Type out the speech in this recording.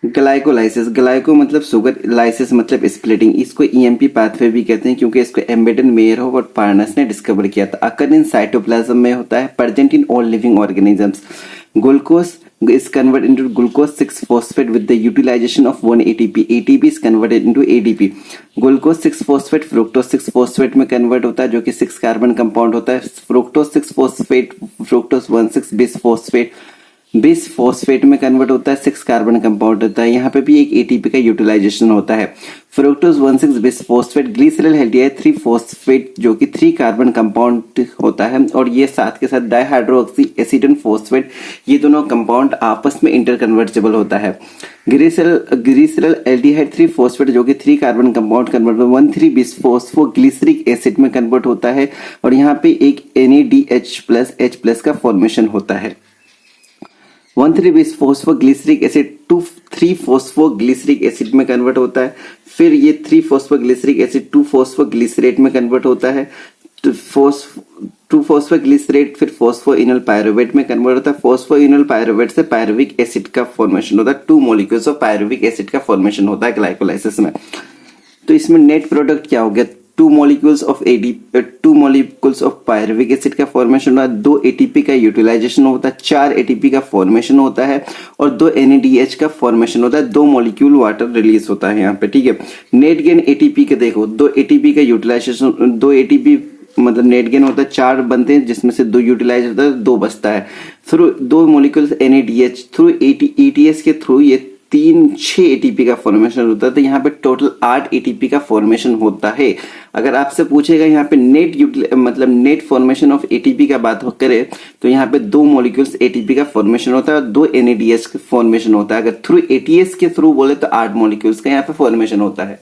Glycolysis, glyco मतलब sugar, lysis मतलब splitting. इसको ईएमपी पाथवे भी कहते हैं क्योंकि इसको एम्बेडन मेयरहोफ और पार्नस ने डिस्कवर किया था। अकर इन साइटोप्लाज्म में होता है, present in all living organisms. Glucose is converted into glucose 6-phosphate with the utilization of 1 ATP. ATP is converted into ADP. Glucose 6-phosphate fructose 6-phosphate में कन्वर्ट होता है जो कि 6 कार्बन कंपाउंड होता है। Fructose 6-phosphate, fructose 1,6 bis phosphate, bis phosphate में convert होता है, 6 कार्बन कंपाउंड होता है। यहाँ पे भी एक एटीपी का यूटिलाइजेशन होता है। Fructose 1,6 bis phosphate glycerol aldehyde 3 phosphate जो कि 3 कार्बन कंपाउंड होता है, और ये साथ के साथ डाइहाइड्रोक्सी एसिडन फॉस्फेट, ये दोनों कंपाउंड आपस में इंटरकन्वर्टेबल होता है। ग्लिसरॉल एल्डिहाइड 3 फॉस्फेट जो कि 3 कार्बन कंपाउंड कन्वर्ट 1,3 बिस फॉस्फोग्लिसरिक एसिड में कन्वर्ट होता है, और यहाँ पे एक NADH+H+ का फॉर्मेशन होता है। 1,3 बिस फॉस्फोग्लिसरिक एसिड 2,3 फॉस्फोग्लिसरिक एसिड में कन्वर्ट होता है। फिर ये 3 फॉस्फोग्लिसरिक एसिड 2 फॉस्फोग्लिसरेट में कन्वर्ट होता है। 2 फॉस्फोग्लिसरेट फिर फॉस्फोइनोल पायरुवेट में कन्वर्ट होता है। फॉस्फोइनोल पायरुवेट से पायरुविक एसिड का फॉर्मेशन होता है। 2 मॉलिक्यूल्स ऑफ पायरुविक एसिड का फॉर्मेशन होता है ग्लाइकोलाइसिस में। तो इसमें नेट प्रोडक्ट क्या हो गया? 2 मॉलिक्यूल्स ऑफ पायरुविक एसिड का फॉर्मेशन होता है, 2 एटीपी का यूटिलाइजेशन होता है, 4 एटीपी का फॉर्मेशन होता है, और 2 NADH का फॉर्मेशन होता है, 2 मॉलिक्यूल वाटर रिलीज होता है यहाँ पे, ठीक है। नेट गेन एटीपी के देखो, 2 एटीपी का यूटिलाइजेशन, 2 एटीपी मतलब नेट गेन होता है, 4 बनते हैं जिसमें से 2 यूटिलाइज होता है, 2 बचता है। Through 2 molecules NADH through ETS के थ्रू ये 6 एटीपी का फॉर्मेशन होता है। तो यहाँ पे टोटल 8 एटीपी का फॉर्मेशन होता है। अगर आपसे पूछेगा यहाँ पे नेट फॉर्मेशन ऑफ एटीपी का बात करें तो यहाँ पे 2 मॉलिक्यूल्स एटीपी का फॉर्मेशन होता है और 2 NADH का फॉर्मेशन होता है। अगर थ्रू ATS के थ्रू बोले तो 8 मॉलिक्यूल्स का यहाँ पे फॉर्मेशन होता है।